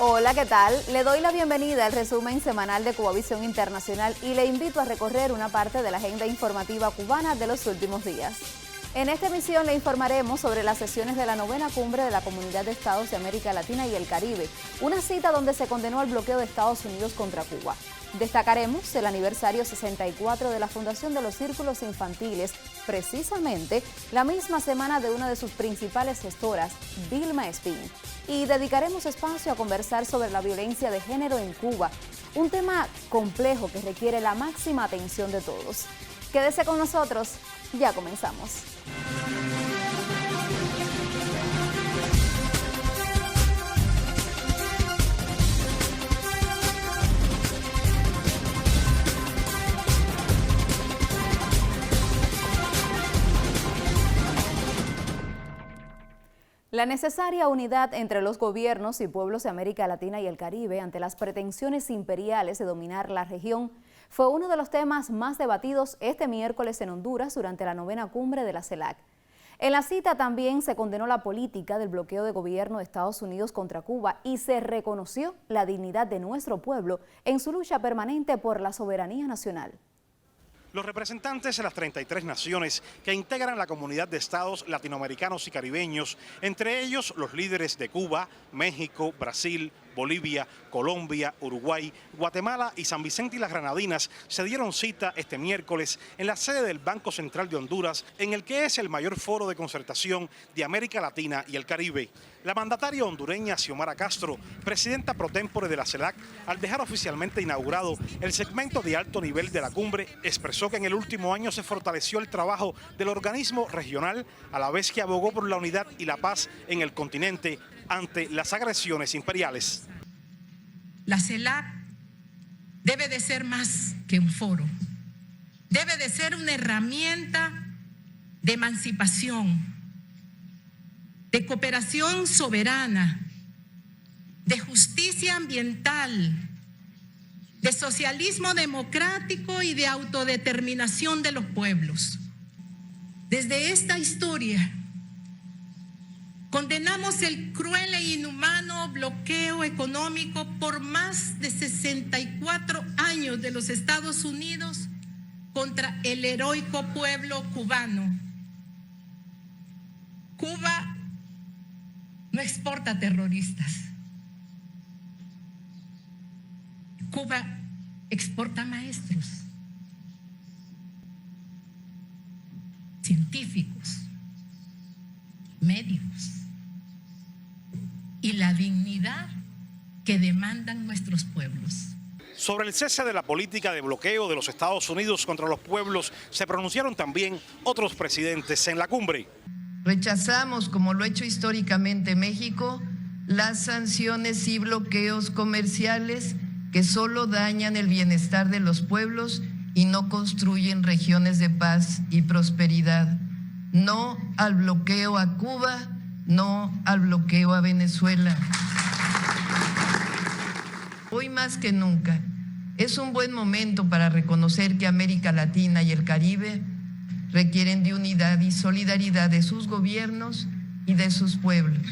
Hola, ¿qué tal? Le doy la bienvenida al resumen semanal de Cubavisión Internacional y le invito a recorrer una parte de la agenda informativa cubana de los últimos días. En esta emisión le informaremos sobre las sesiones de la 9ª cumbre de la Comunidad de Estados de América Latina y el Caribe, una cita donde se condenó el bloqueo de Estados Unidos contra Cuba. Destacaremos el aniversario 64 de la fundación de los círculos infantiles, precisamente la misma semana de una de sus principales gestoras, Vilma Espín. Y dedicaremos espacio a conversar sobre la violencia de género en Cuba, un tema complejo que requiere la máxima atención de todos. Quédese con nosotros, ya comenzamos. La necesaria unidad entre los gobiernos y pueblos de América Latina y el Caribe ante las pretensiones imperiales de dominar la región fue uno de los temas más debatidos este miércoles en Honduras durante la 9ª cumbre de la CELAC. En la cita también se condenó la política del bloqueo de gobierno de Estados Unidos contra Cuba y se reconoció la dignidad de nuestro pueblo en su lucha permanente por la soberanía nacional. Los representantes de las 33 naciones que integran la comunidad de estados latinoamericanos y caribeños, entre ellos los líderes de Cuba, México, Brasil, Bolivia, Colombia, Uruguay, Guatemala y San Vicente y las Granadinas, se dieron cita este miércoles en la sede del Banco Central de Honduras, en el que es el mayor foro de concertación de América Latina y el Caribe. La mandataria hondureña Xiomara Castro, presidenta pro tempore de la CELAC, al dejar oficialmente inaugurado el segmento de alto nivel de la cumbre, expresó que en el último año se fortaleció el trabajo del organismo regional, a la vez que abogó por la unidad y la paz en el continente ante las agresiones imperiales. La CELAC debe de ser más que un foro, debe de ser una herramienta de emancipación, de cooperación soberana, de justicia ambiental, de socialismo democrático y de autodeterminación de los pueblos. Desde esta historia, condenamos el cruel e inhumano bloqueo económico por más de 64 años de los Estados Unidos contra el heroico pueblo cubano. Cuba no exporta terroristas. Cuba exporta maestros, científicos, médicos y la dignidad que demandan nuestros pueblos. Sobre el cese de la política de bloqueo de los Estados Unidos contra los pueblos se pronunciaron también otros presidentes en la cumbre. Rechazamos, como lo ha hecho históricamente México, las sanciones y bloqueos comerciales que solo dañan el bienestar de los pueblos y no construyen regiones de paz y prosperidad. No al bloqueo a Cuba, no al bloqueo a Venezuela. Hoy más que nunca es un buen momento para reconocer que América Latina y el Caribe requieren de unidad y solidaridad de sus gobiernos y de sus pueblos,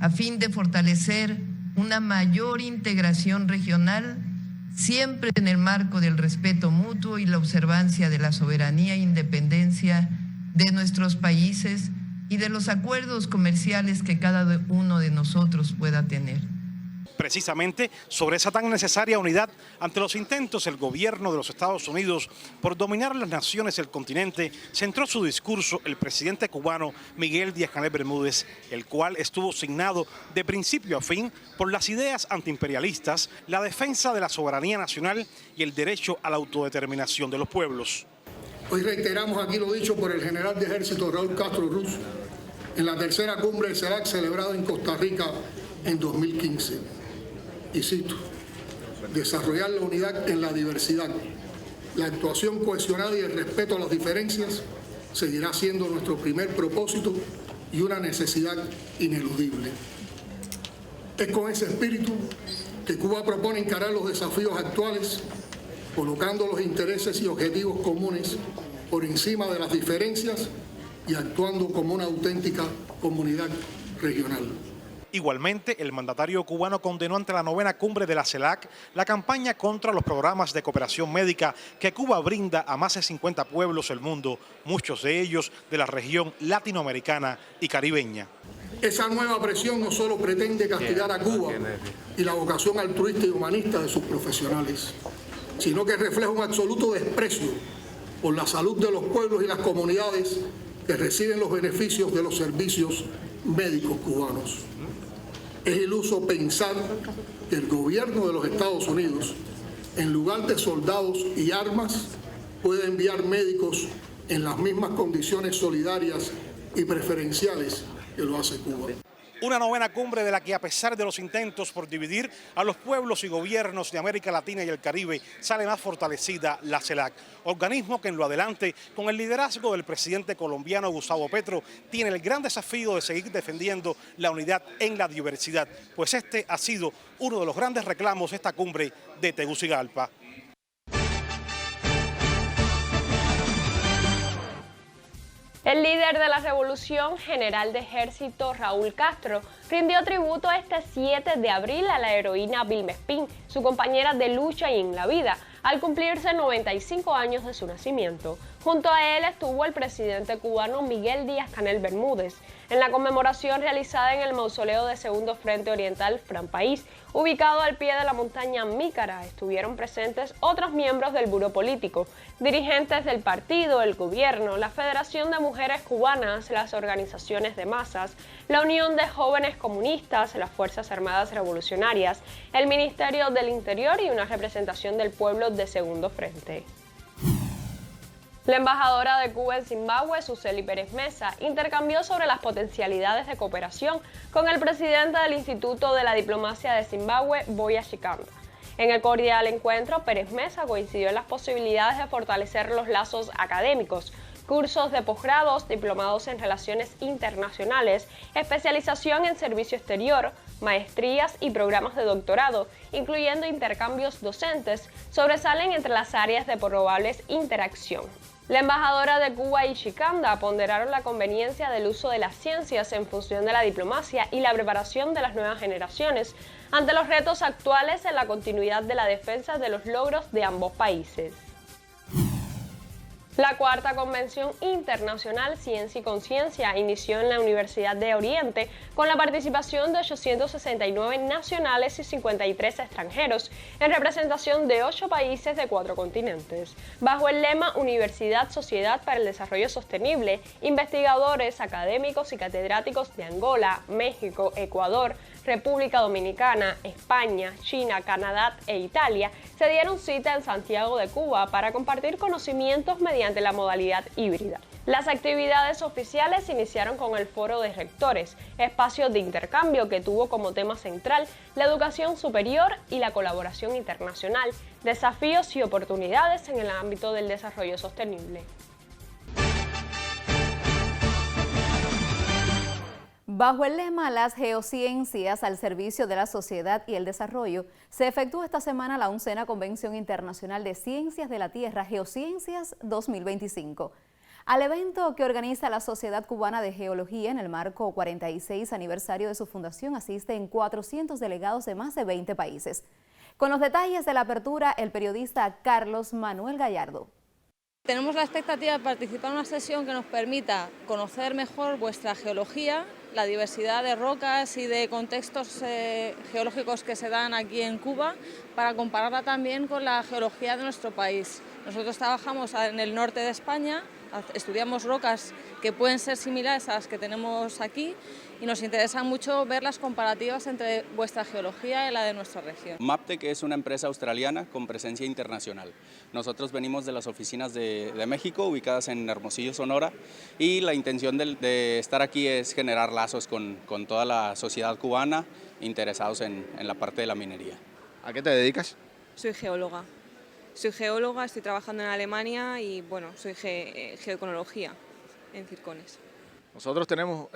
a fin de fortalecer una mayor integración regional, siempre en el marco del respeto mutuo y la observancia de la soberanía e independencia de nuestros países y de los acuerdos comerciales que cada uno de nosotros pueda tener. Precisamente sobre esa tan necesaria unidad ante los intentos del gobierno de los Estados Unidos por dominar las naciones del continente, centró su discurso el presidente cubano Miguel Díaz-Canel Bermúdez, el cual estuvo signado de principio a fin por las ideas antiimperialistas, la defensa de la soberanía nacional y el derecho a la autodeterminación de los pueblos. Hoy reiteramos aquí lo dicho por el general de ejército Raúl Castro Ruz en la 3ª cumbre del CELAC celebrada en Costa Rica en 2015. Y cito: desarrollar la unidad en la diversidad, la actuación cohesionada y el respeto a las diferencias seguirá siendo nuestro primer propósito y una necesidad ineludible. Es con ese espíritu que Cuba propone encarar los desafíos actuales, colocando los intereses y objetivos comunes por encima de las diferencias y actuando como una auténtica comunidad regional. Igualmente, el mandatario cubano condenó ante la 9ª cumbre de la CELAC la campaña contra los programas de cooperación médica que Cuba brinda a más de 50 pueblos del mundo, muchos de ellos de la región latinoamericana y caribeña. Esa nueva presión no solo pretende castigar a Cuba y la vocación altruista y humanista de sus profesionales, sino que refleja un absoluto desprecio por la salud de los pueblos y las comunidades que reciben los beneficios de los servicios médicos cubanos. Es iluso pensar que el gobierno de los Estados Unidos, en lugar de soldados y armas, puede enviar médicos en las mismas condiciones solidarias y preferenciales que lo hace Cuba. Una 9ª cumbre de la que, a pesar de los intentos por dividir a los pueblos y gobiernos de América Latina y el Caribe, sale más fortalecida la CELAC, organismo que en lo adelante, con el liderazgo del presidente colombiano Gustavo Petro, tiene el gran desafío de seguir defendiendo la unidad en la diversidad, pues este ha sido uno de los grandes reclamos de esta cumbre de Tegucigalpa. El líder de la Revolución, general de Ejército Raúl Castro, rindió tributo este 7 de abril a la heroína Vilma Espín, su compañera de lucha y en la vida, al cumplirse 95 años de su nacimiento. Junto a él estuvo el presidente cubano Miguel Díaz-Canel Bermúdez. En la conmemoración realizada en el mausoleo de Segundo Frente Oriental Fran País, ubicado al pie de la montaña Mícara, estuvieron presentes otros miembros del buró político, dirigentes del partido, el gobierno, la Federación de Mujeres Cubanas, las organizaciones de masas, la Unión de Jóvenes Comunistas, las Fuerzas Armadas Revolucionarias, el Ministerio del Interior y una representación del pueblo de Segundo Frente. La embajadora de Cuba en Zimbabue, Suseli Pérez Mesa, intercambió sobre las potencialidades de cooperación con el presidente del Instituto de la Diplomacia de Zimbabue, Boya Chikanda. En el cordial encuentro, Pérez Mesa coincidió en las posibilidades de fortalecer los lazos académicos, cursos de posgrados, diplomados en relaciones internacionales, especialización en servicio exterior, maestrías y programas de doctorado, incluyendo intercambios docentes, sobresalen entre las áreas de probables interacción. La embajadora de Cuba y Chikanda ponderaron la conveniencia del uso de las ciencias en función de la diplomacia y la preparación de las nuevas generaciones ante los retos actuales en la continuidad de la defensa de los logros de ambos países. La cuarta Convención Internacional Ciencia y Conciencia inició en la Universidad de Oriente con la participación de 869 nacionales y 53 extranjeros en representación de 8 países de 4 continentes. Bajo el lema Universidad Sociedad para el Desarrollo Sostenible, investigadores, académicos y catedráticos de Angola, México, Ecuador, República Dominicana, España, China, Canadá e Italia se dieron cita en Santiago de Cuba para compartir conocimientos mediante la modalidad híbrida. Las actividades oficiales iniciaron con el Foro de Rectores, espacio de intercambio que tuvo como tema central la educación superior y la colaboración internacional, desafíos y oportunidades en el ámbito del desarrollo sostenible. Bajo el lema Las geociencias al servicio de la sociedad y el desarrollo, se efectuó esta semana la 11ª Convención Internacional de Ciencias de la Tierra, Geociencias 2025. Al evento que organiza la Sociedad Cubana de Geología en el marco 46 aniversario de su fundación asisten 400 delegados de más de 20 países. Con los detalles de la apertura, el periodista Carlos Manuel Gallardo. Tenemos la expectativa de participar en una sesión que nos permita conocer mejor vuestra geología, la diversidad de rocas y de contextos geológicos que se dan aquí en Cuba, para compararla también con la geología de nuestro país. Nosotros trabajamos en el norte de España, estudiamos rocas que pueden ser similares a las que tenemos aquí y nos interesa mucho ver las comparativas entre vuestra geología y la de nuestra región. Maptec es una empresa australiana con presencia internacional. Nosotros venimos de las oficinas de México, ubicadas en Hermosillo, Sonora, y la intención de estar aquí es generar lazos con toda la sociedad cubana interesados en la parte de la minería. ¿A qué te dedicas? Soy geóloga. Estoy trabajando en Alemania y bueno, soy geoeconología en Circones. Nosotros tenemos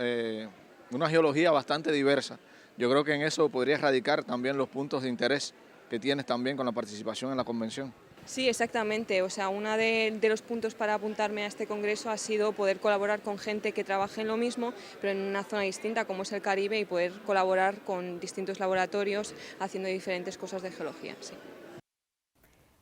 una geología bastante diversa. Yo creo que en eso podría radicar también los puntos de interés que tienes también con la participación en la convención. Sí, exactamente. O sea, uno de los puntos para apuntarme a este congreso ha sido poder colaborar con gente que trabaje en lo mismo, pero en una zona distinta como es el Caribe, y poder colaborar con distintos laboratorios haciendo diferentes cosas de geología. Sí.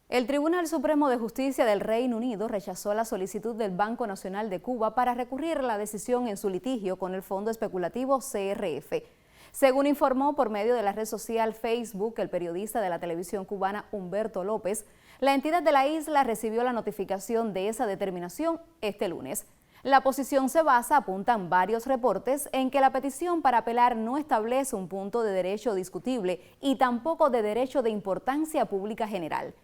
El Tribunal Supremo de Justicia del Reino Unido rechazó la solicitud del Banco Nacional de Cuba para recurrir la decisión en su litigio con el fondo especulativo CRF. Según informó por medio de la red social Facebook el periodista de la televisión cubana Humberto López, la entidad de la isla recibió la notificación de esa determinación este lunes. La posición se basa, apuntan varios reportes, en que la petición para apelar no establece un punto de derecho discutible y tampoco de derecho de importancia pública general.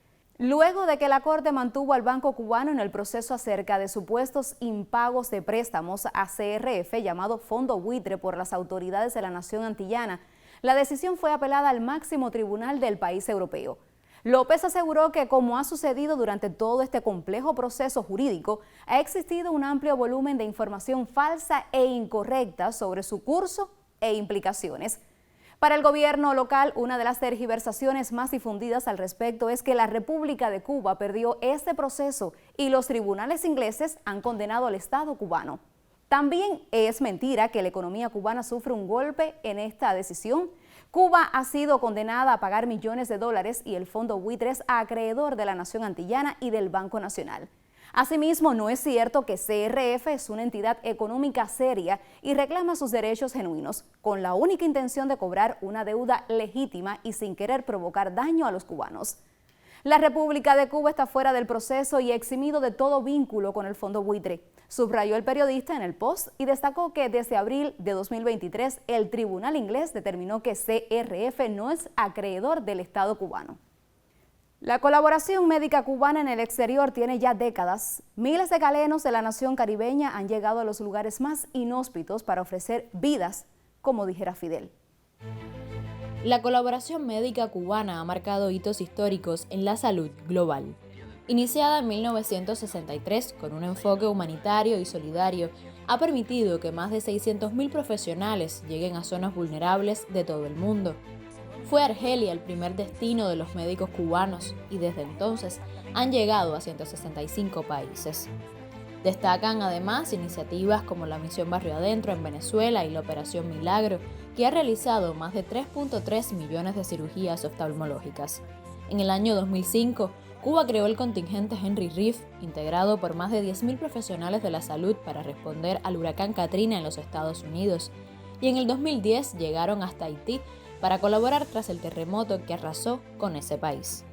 Luego de que la Corte mantuvo al Banco Cubano en el proceso acerca de supuestos impagos de préstamos a CRF, llamado Fondo Buitre por las autoridades de la nación antillana, la decisión fue apelada al máximo tribunal del país europeo. López aseguró que, como ha sucedido durante todo este complejo proceso jurídico, ha existido un amplio volumen de información falsa e incorrecta sobre su curso e implicaciones. Para el gobierno local, una de las tergiversaciones más difundidas al respecto es que la República de Cuba perdió este proceso y los tribunales ingleses han condenado al Estado cubano. También es mentira que la economía cubana sufre un golpe en esta decisión. Cuba ha sido condenada a pagar millones de dólares y el Fondo Buitre es acreedor de la nación antillana y del Banco Nacional. Asimismo, no es cierto que CRF es una entidad económica seria y reclama sus derechos genuinos, con la única intención de cobrar una deuda legítima y sin querer provocar daño a los cubanos. La República de Cuba está fuera del proceso y eximido de todo vínculo con el Fondo Buitre, subrayó el periodista en el post y destacó que desde abril de 2023 el tribunal inglés determinó que CRF no es acreedor del Estado cubano. La colaboración médica cubana en el exterior tiene ya décadas. Miles de galenos de la nación caribeña han llegado a los lugares más inhóspitos para ofrecer vidas, como dijera Fidel. La colaboración médica cubana ha marcado hitos históricos en la salud global. Iniciada en 1963 con un enfoque humanitario y solidario, ha permitido que más de 600.000 profesionales lleguen a zonas vulnerables de todo el mundo. Fue Argelia el primer destino de los médicos cubanos y desde entonces han llegado a 165 países. Destacan además iniciativas como la Misión Barrio Adentro en Venezuela y la Operación Milagro, que ha realizado más de 3.3 millones de cirugías oftalmológicas. En el año 2005, Cuba creó el contingente Henry Reef, integrado por más de 10.000 profesionales de la salud para responder al huracán Katrina en los Estados Unidos, y en el 2010 llegaron hasta Haití para colaborar tras el terremoto que arrasó con ese país.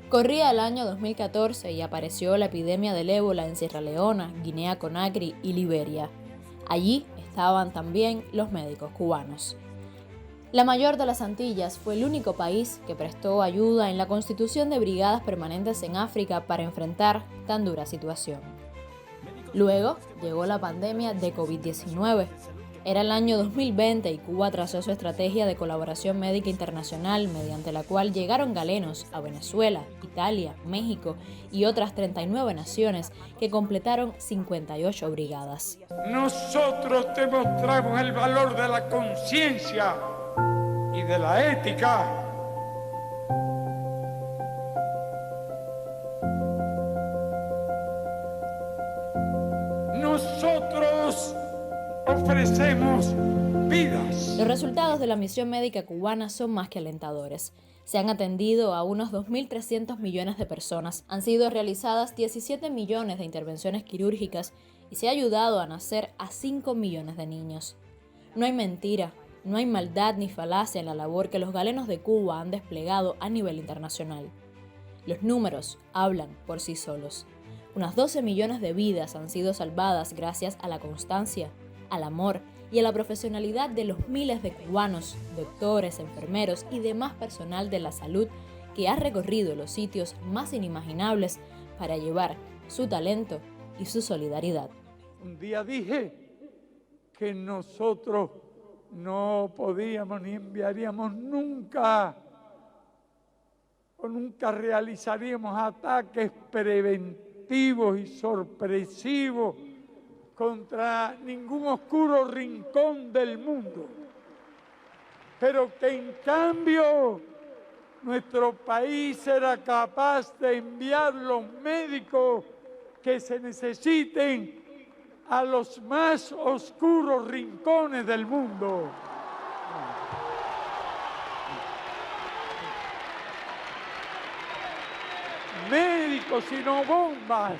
Corría el año 2014 y apareció la epidemia del ébola en Sierra Leona, Guinea-Conakry y Liberia. Allí estaban también los médicos cubanos. La mayor de las Antillas fue el único país que prestó ayuda en la constitución de brigadas permanentes en África para enfrentar tan dura situación. Luego llegó la pandemia de COVID-19. Era el año 2020 y Cuba trazó su estrategia de colaboración médica internacional, mediante la cual llegaron galenos a Venezuela, Italia, México y otras 39 naciones que completaron 58 brigadas. Nosotros demostramos el valor de la conciencia y de la ética. Nosotros ofrecemos vidas. Los resultados de la misión médica cubana son más que alentadores. Se han atendido a unos 2.300 millones de personas, han sido realizadas 17 millones de intervenciones quirúrgicas y se ha ayudado a nacer a 5 millones de niños. No hay mentira, no hay maldad ni falacia en la labor que los galenos de Cuba han desplegado a nivel internacional. Los números hablan por sí solos. Unas 12 millones de vidas han sido salvadas gracias a la constancia, al amor y a la profesionalidad de los miles de cubanos, doctores, enfermeros y demás personal de la salud que ha recorrido los sitios más inimaginables para llevar su talento y su solidaridad. Un día dije que nosotros no podíamos ni enviaríamos nunca o nunca realizaríamos ataques preventivos y sorpresivos contra ningún oscuro rincón del mundo, pero que en cambio nuestro país será capaz de enviar los médicos que se necesiten a los más oscuros rincones del mundo. Médicos y no bombas.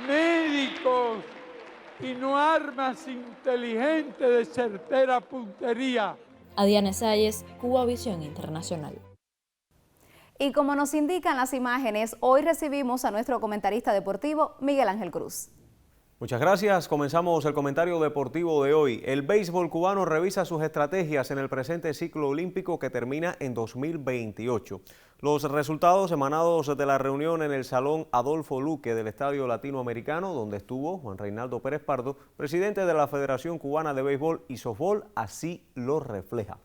Médicos y no armas inteligentes de certera puntería. Adiane Salles, Cubavisión Internacional. Y como nos indican las imágenes, hoy recibimos a nuestro comentarista deportivo, Miguel Ángel Cruz. Muchas gracias. Comenzamos el comentario deportivo de hoy. El béisbol cubano revisa sus estrategias en el presente ciclo olímpico que termina en 2028. Los resultados emanados de la reunión en el Salón Adolfo Luque del Estadio Latinoamericano, donde estuvo Juan Reinaldo Pérez Pardo, presidente de la Federación Cubana de Béisbol y Softbol, así lo refleja.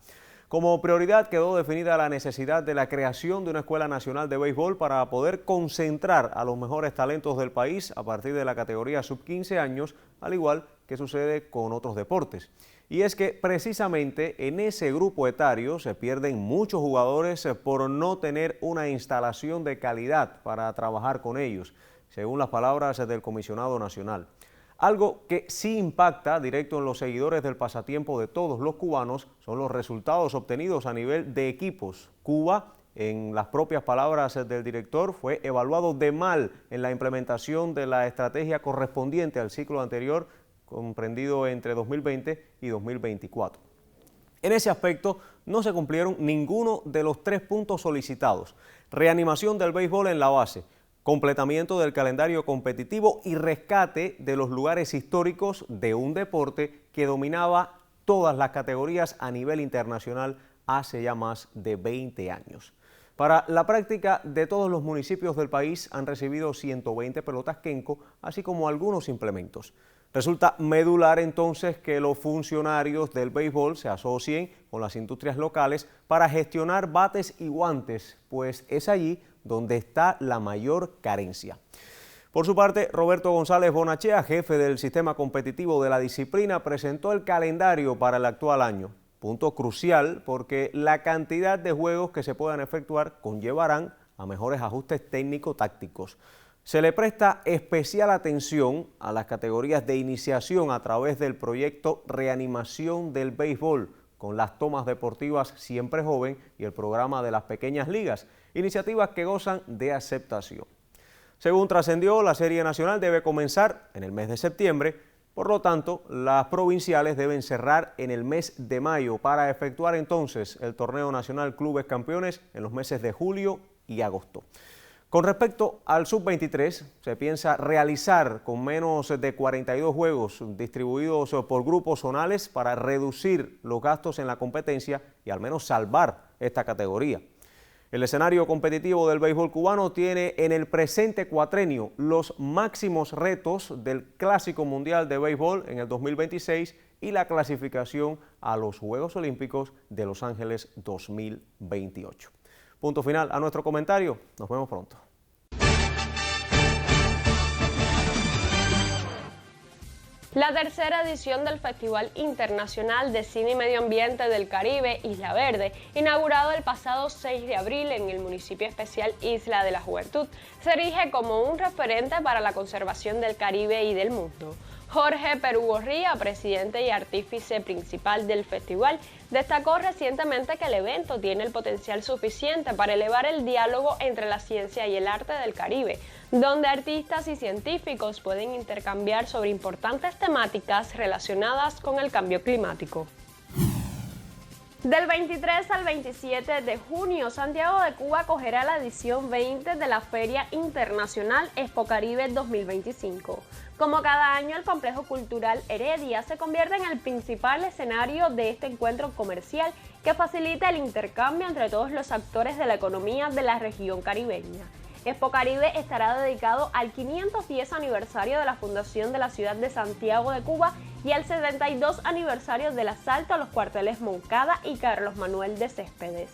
Como prioridad quedó definida la necesidad de la creación de una Escuela Nacional de Béisbol para poder concentrar a los mejores talentos del país a partir de la categoría sub-15 años, al igual que sucede con otros deportes. Y es que precisamente en ese grupo etario se pierden muchos jugadores por no tener una instalación de calidad para trabajar con ellos, según las palabras del comisionado nacional. Algo que sí impacta directo en los seguidores del pasatiempo de todos los cubanos son los resultados obtenidos a nivel de equipos. Cuba, en las propias palabras del director, fue evaluado de mal en la implementación de la estrategia correspondiente al ciclo anterior, comprendido entre 2020 y 2024. En ese aspecto no se cumplieron ninguno de los 3 puntos solicitados: reanimación del béisbol en la base, completamiento del calendario competitivo y rescate de los lugares históricos de un deporte que dominaba todas las categorías a nivel internacional hace ya más de 20 años. Para la práctica de todos los municipios del país han recibido 120 pelotas Kenko, así como algunos implementos. Resulta medular entonces que los funcionarios del béisbol se asocien con las industrias locales para gestionar bates y guantes, pues es allí donde está la mayor carencia. Por su parte, Roberto González Bonachea, jefe del sistema competitivo de la disciplina, presentó el calendario para el actual año. Punto crucial porque la cantidad de juegos que se puedan efectuar conllevarán a mejores ajustes técnico-tácticos. Se le presta especial atención a las categorías de iniciación a través del proyecto Reanimación del Béisbol, con las tomas deportivas Siempre Joven y el programa de las pequeñas ligas, iniciativas que gozan de aceptación. Según trascendió, la Serie Nacional debe comenzar en el mes de septiembre, por lo tanto, las provinciales deben cerrar en el mes de mayo para efectuar entonces el Torneo Nacional Clubes Campeones en los meses de julio y agosto. Con respecto al sub-23, se piensa realizar con menos de 42 juegos distribuidos por grupos zonales para reducir los gastos en la competencia y al menos salvar esta categoría. El escenario competitivo del béisbol cubano tiene en el presente cuatrenio los máximos retos del Clásico Mundial de Béisbol en el 2026 y la clasificación a los Juegos Olímpicos de Los Ángeles 2028. Punto final a nuestro comentario. Nos vemos pronto. La tercera edición del Festival Internacional de Cine y Medio Ambiente del Caribe, Isla Verde, inaugurado el pasado 6 de abril en el municipio especial Isla de la Juventud, se erige como un referente para la conservación del Caribe y del mundo. Jorge Perugorría, presidente y artífice principal del festival, destacó recientemente que el evento tiene el potencial suficiente para elevar el diálogo entre la ciencia y el arte del Caribe, donde artistas y científicos pueden intercambiar sobre importantes temáticas relacionadas con el cambio climático. Del 23 al 27 de junio, Santiago de Cuba acogerá la edición 20 de la Feria Internacional Expo Caribe 2025. Como cada año, el complejo cultural Heredia se convierte en el principal escenario de este encuentro comercial que facilita el intercambio entre todos los actores de la economía de la región caribeña. Expo Caribe estará dedicado al 510 aniversario de la fundación de la ciudad de Santiago de Cuba y al 72 aniversario del asalto a los cuarteles Moncada y Carlos Manuel de Céspedes.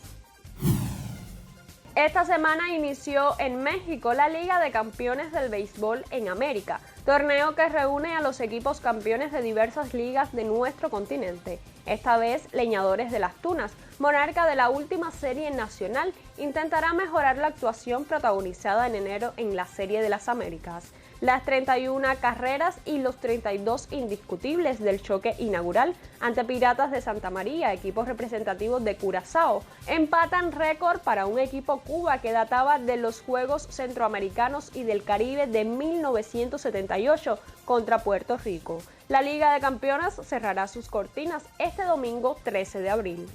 Esta semana inició en México la Liga de Campeones del Béisbol en América, torneo que reúne a los equipos campeones de diversas ligas de nuestro continente. Esta vez, Leñadores de las Tunas, monarca de la última serie nacional, intentará mejorar la actuación protagonizada en enero en la Serie de las Américas. Las 31 carreras y los 32 indiscutibles del choque inaugural ante Piratas de Santa María, equipos representativos de Curazao, empatan récord para un equipo Cuba que databa de los Juegos Centroamericanos y del Caribe de 1978 contra Puerto Rico. La Liga de Campeonas cerrará sus cortinas este domingo 13 de abril.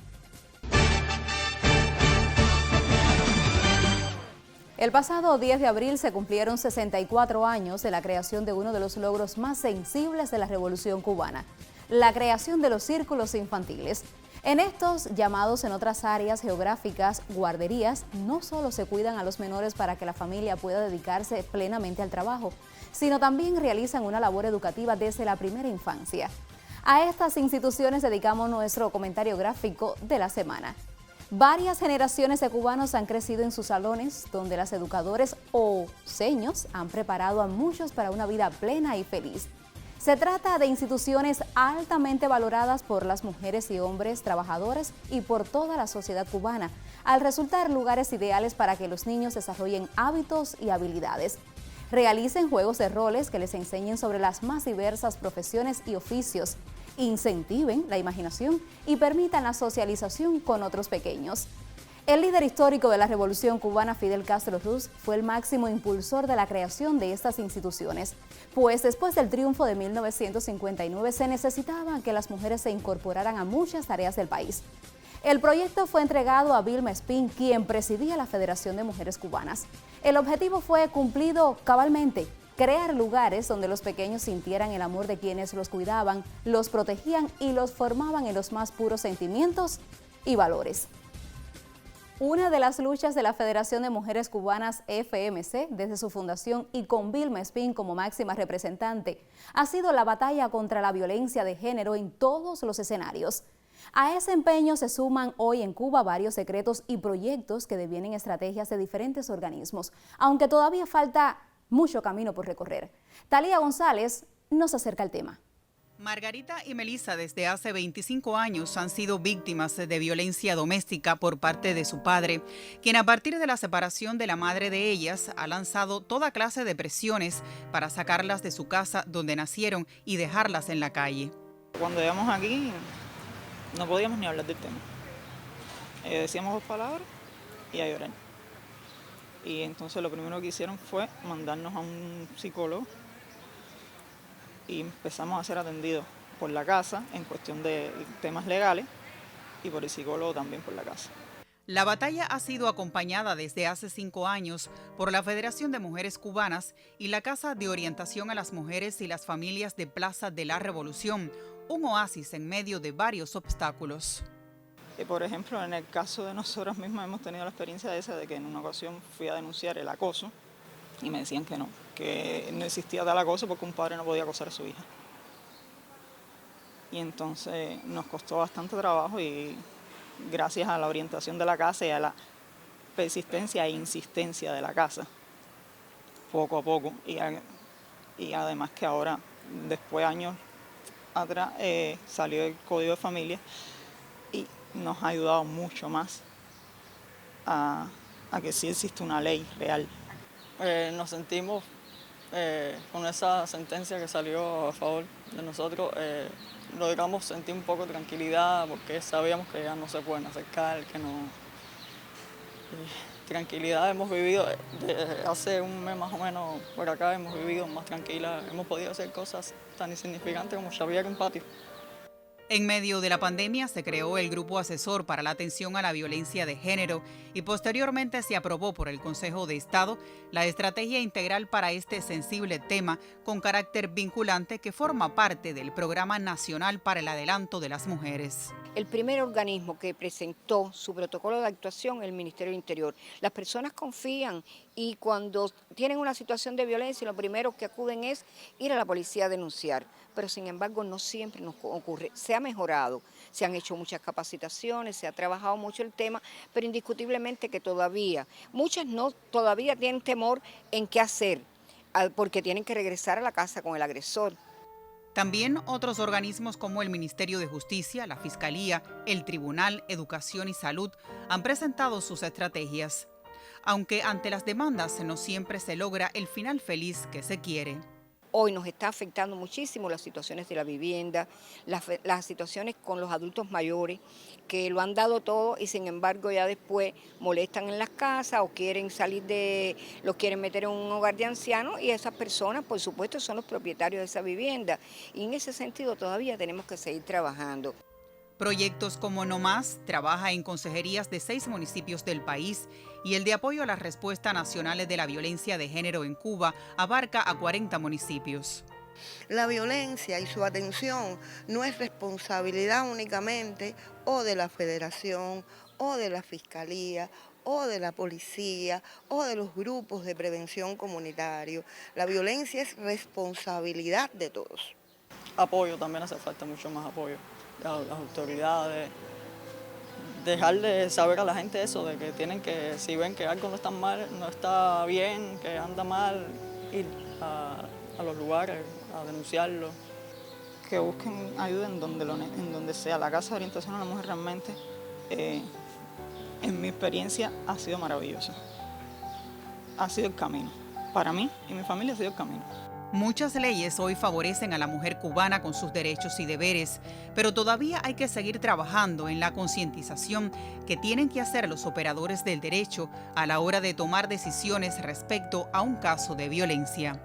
El pasado 10 de abril se cumplieron 64 años de la creación de uno de los logros más sensibles de la Revolución Cubana, la creación de los círculos infantiles. En estos, llamados en otras áreas geográficas guarderías, no solo se cuidan a los menores para que la familia pueda dedicarse plenamente al trabajo, sino también realizan una labor educativa desde la primera infancia. A estas instituciones dedicamos nuestro comentario gráfico de la semana. Varias generaciones de cubanos han crecido en sus salones, donde las educadores o seños han preparado a muchos para una vida plena y feliz. Se trata de instituciones altamente valoradas por las mujeres y hombres trabajadores y por toda la sociedad cubana, al resultar lugares ideales para que los niños desarrollen hábitos y habilidades. Realicen juegos de roles que les enseñen sobre las más diversas profesiones y oficios, incentiven la imaginación y permitan la socialización con otros pequeños. El líder histórico de la Revolución Cubana, Fidel Castro Ruz, fue el máximo impulsor de la creación de estas instituciones, pues después del triunfo de 1959 se necesitaba que las mujeres se incorporaran a muchas tareas del país. El proyecto fue entregado a Vilma Espín, quien presidía la Federación de Mujeres Cubanas. El objetivo fue cumplido cabalmente: crear lugares donde los pequeños sintieran el amor de quienes los cuidaban, los protegían y los formaban en los más puros sentimientos y valores. Una de las luchas de la Federación de Mujeres Cubanas, FMC, desde su fundación y con Vilma Espín como máxima representante, ha sido la batalla contra la violencia de género en todos los escenarios. A ese empeño se suman hoy en Cuba varios decretos y proyectos que devienen estrategias de diferentes organismos, aunque todavía falta mucho camino por recorrer. Talía González nos acerca al tema. Margarita y Melissa desde hace 25 años han sido víctimas de violencia doméstica por parte de su padre, quien a partir de la separación de la madre de ellas ha lanzado toda clase de presiones para sacarlas de su casa donde nacieron y dejarlas en la calle. Cuando llegamos aquí no podíamos ni hablar del tema. Decíamos 2 palabras y a llorar. Y entonces lo primero que hicieron fue mandarnos a un psicólogo y empezamos a ser atendidos por la casa en cuestión de temas legales y por el psicólogo también por la casa. La batalla ha sido acompañada desde hace 5 años por la Federación de Mujeres Cubanas y la Casa de Orientación a las Mujeres y las Familias de Plaza de la Revolución, un oasis en medio de varios obstáculos. Por ejemplo, en el caso de nosotras mismas hemos tenido la experiencia esa de que en una ocasión fui a denunciar el acoso y me decían que no existía tal acoso porque un padre no podía acosar a su hija. Y entonces nos costó bastante trabajo y gracias a la orientación de la casa y a la persistencia e insistencia de la casa, poco a poco, y además que ahora, después de años atrás, salió el Código de Familia y nos ha ayudado mucho más a que sí existe una ley real. Nos sentimos con esa sentencia que salió a favor de nosotros, logramos sentir un poco de tranquilidad porque sabíamos que ya no se pueden acercar, que no... tranquilidad hemos vivido, desde hace un mes más o menos por acá hemos vivido más tranquilas, hemos podido hacer cosas tan insignificantes como chapear un patio. En medio de la pandemia se creó el Grupo Asesor para la Atención a la Violencia de Género y posteriormente se aprobó por el Consejo de Estado la estrategia integral para este sensible tema con carácter vinculante que forma parte del Programa Nacional para el Adelanto de las Mujeres. El primer organismo que presentó su protocolo de actuación es el Ministerio del Interior. Las personas confían y cuando tienen una situación de violencia lo primero que acuden es ir a la policía a denunciar. Pero sin embargo no siempre nos ocurre. Se ha mejorado, se han hecho muchas capacitaciones, se ha trabajado mucho el tema, pero indiscutiblemente que todavía, muchas todavía tienen temor en qué hacer, porque tienen que regresar a la casa con el agresor. También otros organismos como el Ministerio de Justicia, la Fiscalía, el Tribunal, Educación y Salud han presentado sus estrategias. Aunque ante las demandas no siempre se logra el final feliz que se quiere. Hoy nos está afectando muchísimo las situaciones de la vivienda, las situaciones con los adultos mayores, que lo han dado todo y sin embargo ya después molestan en las casas o quieren los quieren meter en un hogar de ancianos, y esas personas, por supuesto, son los propietarios de esa vivienda. Y en ese sentido todavía tenemos que seguir trabajando. Proyectos como No Más trabaja en consejerías de 6 municipios del país y el de apoyo a la respuesta nacional de la violencia de género en Cuba abarca a 40 municipios. La violencia y su atención no es responsabilidad únicamente o de la Federación o de la Fiscalía o de la policía o de los grupos de prevención comunitario. La violencia es responsabilidad de todos. Apoyo, también hace falta mucho más apoyo. Las autoridades, dejarle saber a la gente eso, de que tienen que, si ven que algo no está bien, que anda mal, ir a los lugares a denunciarlo. Que busquen ayuda en donde sea. La Casa de Orientación a la Mujer realmente, en mi experiencia, ha sido maravillosa. Ha sido el camino. Para mí y mi familia ha sido el camino. Muchas leyes hoy favorecen a la mujer cubana con sus derechos y deberes, pero todavía hay que seguir trabajando en la concientización que tienen que hacer los operadores del derecho a la hora de tomar decisiones respecto a un caso de violencia.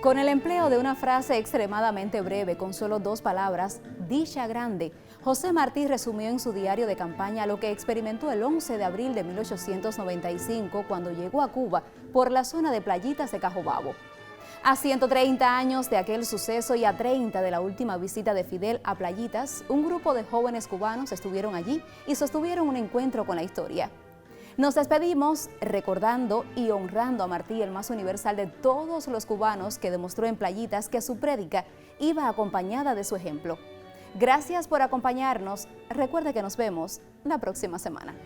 Con el empleo de una frase extremadamente breve, con solo 2 palabras, dicha grande, José Martí resumió en su diario de campaña lo que experimentó el 11 de abril de 1895 cuando llegó a Cuba por la zona de Playitas de Cajobabo. A 130 años de aquel suceso y a 30 de la última visita de Fidel a Playitas, un grupo de jóvenes cubanos estuvieron allí y sostuvieron un encuentro con la historia. Nos despedimos recordando y honrando a Martí, el más universal de todos los cubanos, que demostró en Playitas que su prédica iba acompañada de su ejemplo. Gracias por acompañarnos. Recuerde que nos vemos la próxima semana.